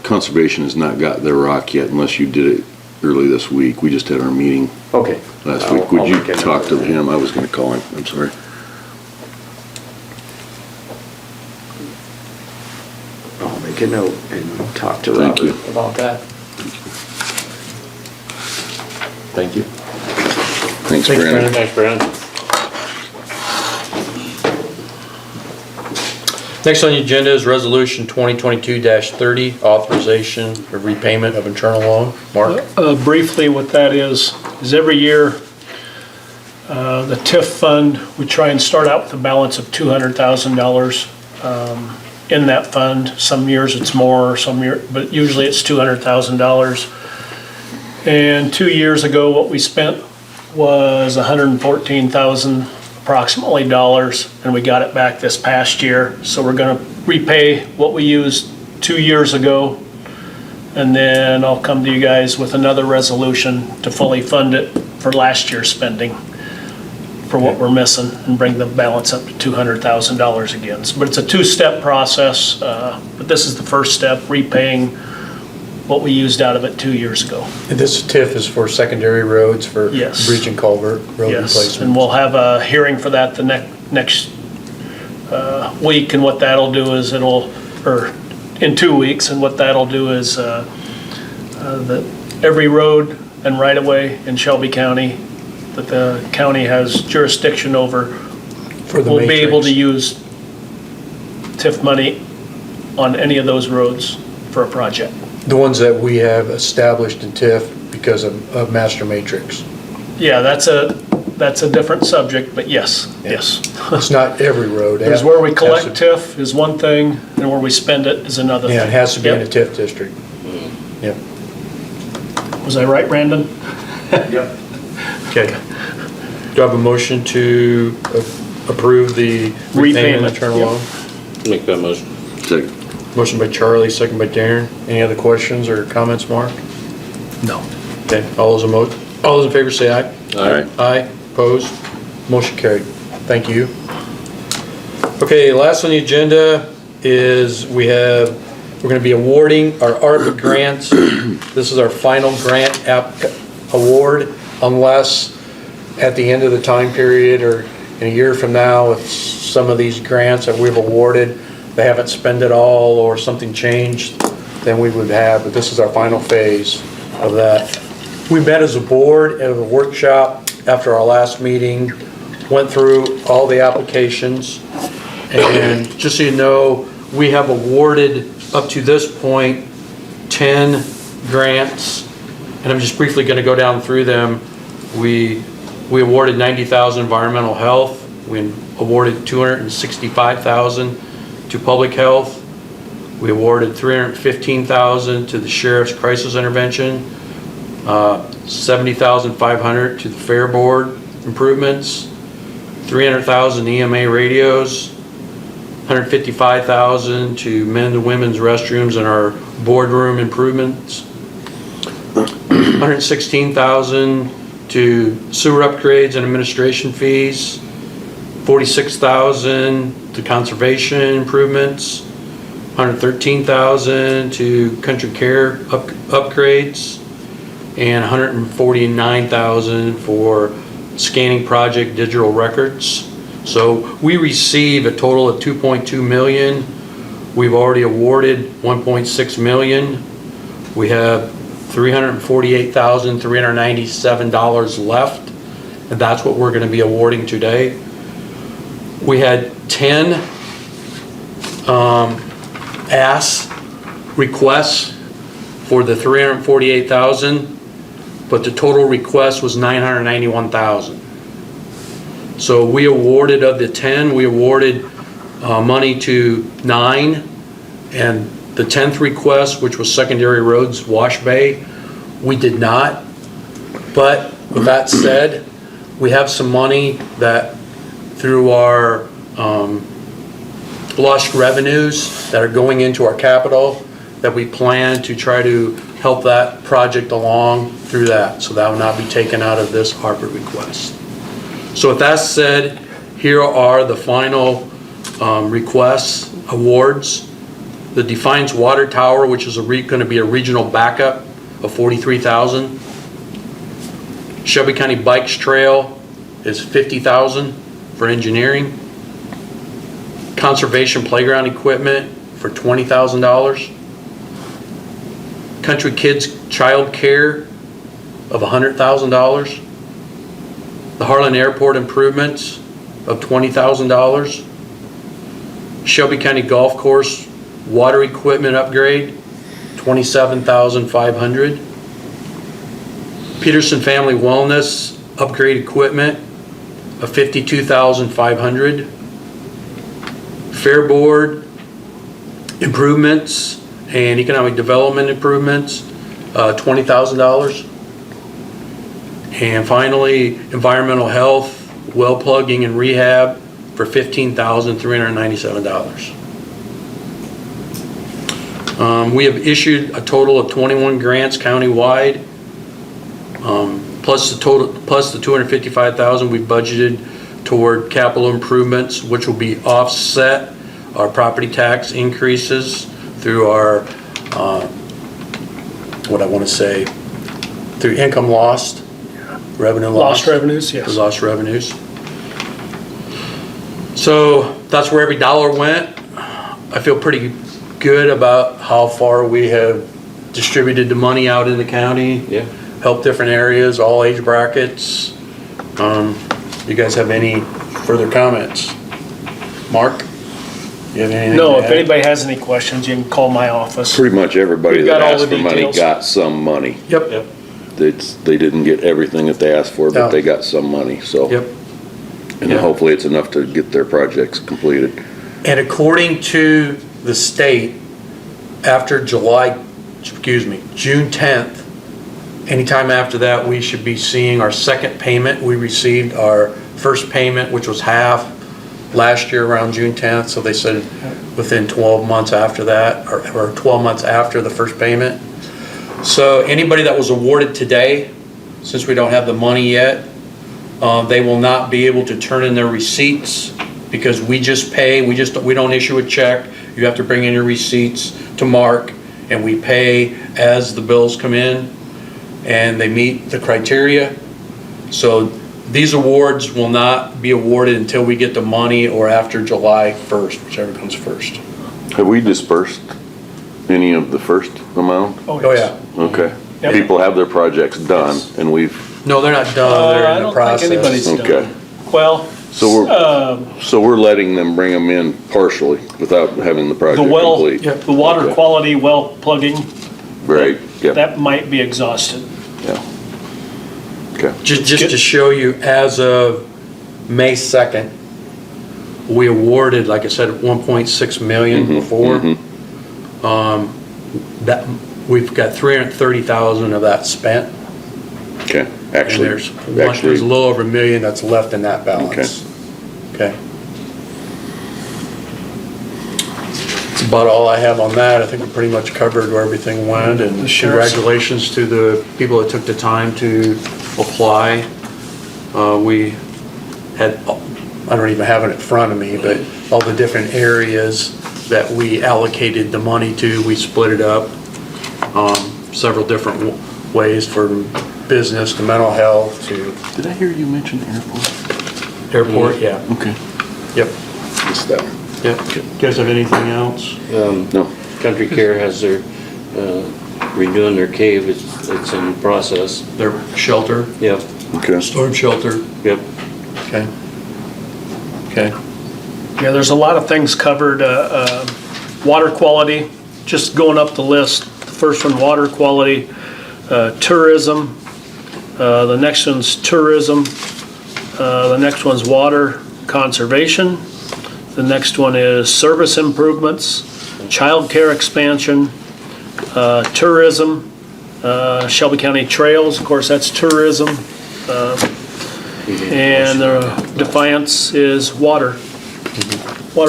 conservation has not got their rock yet unless you did it early this week. We just had our meeting Okay. last I'll- week. Would I'll you make a note talk of to that. him? I was gonna call him, I'm sorry. I'll make a note and talk to Thank Robert you. about that. Thank you. Thanks, Brandon. Thanks, Brandon. Next on the agenda is Resolution 2022-30, authorization of repayment of internal loan. Mark? Briefly, what that is every year, the TIF fund, we try and start out with a balance of $200,000 in that fund. Some years it's more, but usually it's $200,000. And 2 years ago, what we spent was $114,000 approximately dollars, and we got it back this past year. So we're gonna repay what we used 2 years ago, and then I'll come to you guys with another resolution to fully fund it for last year's spending for what we're missing, and bring the balance up to $200,000 again. But it's a 2-step process, but this is the first step, repaying what we used out of it 2 years ago. And this TIF is for secondary roads for Yes. bridge and culvert road Yes, replacement. and we'll have a hearing for that the next week, and what that'll do is in 2 weeks, and what that'll do is that every road and right-of-way in Shelby County that the county has jurisdiction over For the will be able to matrix. use TIF money on any of those roads for a project. The ones that we have established in TIF because of master matrix. Yeah, that's a different subject, but yes. It's not every road. Because where we It has collect to- TIF is one thing, and where we spend it is another thing. Yeah, it has to be in a Yep. TIF district. Yeah. Was I right, Brandon? Yep. Okay. Do I have a motion to approve the repayment Repayment, of internal yep. loan? Make that motion. Second. Motion by Charlie, second by Darren. Any other questions or comments, Mark? No. Okay, all those in favor say aye. All right. Aye. Opposed? Motion carried. Thank you. Okay, last on the agenda is we're gonna be awarding our ARPA grants. This is our final grant award, unless at the end of the time period or in a year from now, if some of these grants that we've awarded, they haven't spent it all or something changed, then we would have, but this is our final phase of that. We met as a board at a workshop after our last meeting, went through all the applications, and just so you know, we have awarded up to this point 10 grants, and I'm just briefly going to go down through them. We awarded 90,000 environmental health. We awarded 265,000 to public health. We awarded 315,000 to the sheriff's crisis intervention, 70,500 to the fair board improvements, 300,000 EMA radios, 155,000 to men's and women's restrooms and our boardroom improvements, 116,000 to sewer upgrades and administration fees, 46,000 to conservation improvements, 113,000 to country care upgrades, and 149,000 for scanning project digital records. So we receive a total of 2.2 million. We've already awarded 1.6 million. We have $348,397 left, and that's what we're going to be awarding today. We had 10 requests for the 348,000, but the total request was 991,000. So we awarded, of the 10, we awarded money to 9, and the 10th request, which was secondary roads, Wash Bay, we did not. But with that said, we have some money that through our lost revenues that are going into our capital that we plan to try to help that project along through that. So that will not be taken out of this ARPA request. So with that said, here are the final requests, awards. The Defiance Water Tower, which is going to be a regional backup of 43,000. Shelby County Bikes Trail is 50,000 for engineering. Conservation playground equipment for $20,000. Country Kids Child Care of $100,000. The Harlan Airport improvements of $20,000. Shelby County Golf Course water equipment upgrade, $27,500. Peterson Family Wellness upgrade equipment of $52,500. Fair Board improvements and economic development improvements, $20,000. And finally, environmental health, well plugging and rehab for $15,397. We have issued a total of 21 grants countywide, plus the 255,000 we budgeted toward capital improvements, which will be offset our property tax increases through our, through income lost, revenue lost. Lost revenues, yes. Lost revenues. So that's where every dollar went. I feel pretty good about how far we have distributed the money out in the county. Yeah. Helped different areas, all age brackets. You guys have any further comments? Mark? You have anything No, to if add? anybody has any questions, you can call my office. Pretty much everybody We've that got all asked the for money details. got some money. Yep. They didn't get everything that they asked for, but No. they got some money, so. Yep. And Yeah. hopefully it's enough to get their projects completed. And according to the state, after June 10th, anytime after that, we should be seeing our second payment. We received our first payment, which was half last year around June 10th. So they said within 12 months after that, or 12 months after the first payment. So anybody that was awarded today, since we don't have the money yet, They will not be able to turn in their receipts because we just pay, we don't issue a check. You have to bring in your receipts to Mark, and we pay as the bills come in and they meet the criteria. So these awards will not be awarded until we get the money or after July 1st, whichever comes first. Have we dispersed any of the first amount? Oh, yeah. Okay. Yep. People have their projects done and we've, No, they're not done, they're I in the don't think anybody's process. Okay. done. Well, so we're letting them bring them in partially without having the the project well, complete? the water Okay. quality well plugging, Right, yeah, that might be exhausted. yeah. Okay, Just to show you, as of May 2nd, we awarded, like I said, 1.6 million before. That, we've got 330,000 of that spent. okay, And actually, there's a little over $1 million that's left in that balance. Okay. That's about all I have on that. I think we pretty much covered where everything went, and The sheriff's- congratulations to the people that took the time to apply. We had, I don't even have it in front of me, but all the different areas that we allocated the money to, we split it up, several different ways, from business to mental health to did I hear you mention airport? airport, yeah. Okay. Yep, Missed that one. yep. You guys have anything else? No, Country Care has their, redoing their cave, it's in process. Their shelter, Yep, okay. storm shelter, yep. okay. Okay, Yeah, there's a lot of things covered, water quality, just going up the list. The first one, water quality, tourism, the next one's tourism, the next one's water conservation, the next one is service improvements, childcare expansion, tourism, Shelby County Trails, of course, that's tourism, and Defiance is water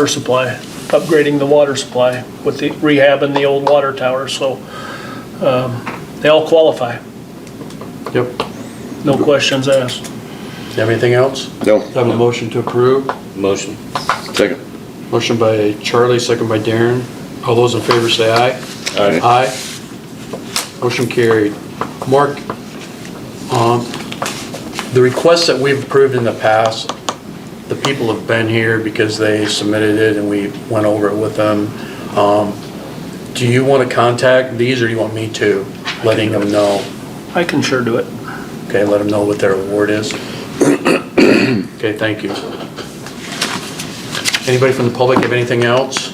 supply, upgrading the water supply with the rehabbing the old water tower, so they all qualify, yep. no questions asked. You have anything else? No, Have a motion to approve? Motion. second. Motion by Charlie, second by Darren. All those in favor say aye. Aye. Aye. Motion carried. Mark, the requests that we've approved in the past, the people have been here because they submitted it and we went over it with them. Do you want to contact these, or do you want me to, letting them know? I can sure do it. Okay, let them know what their award is. Okay, thank you. Anybody from the public have anything else?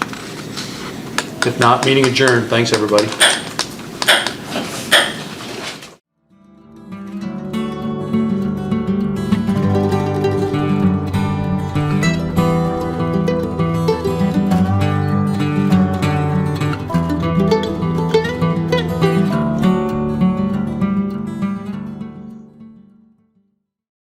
If not, meeting adjourned. Thanks, everybody.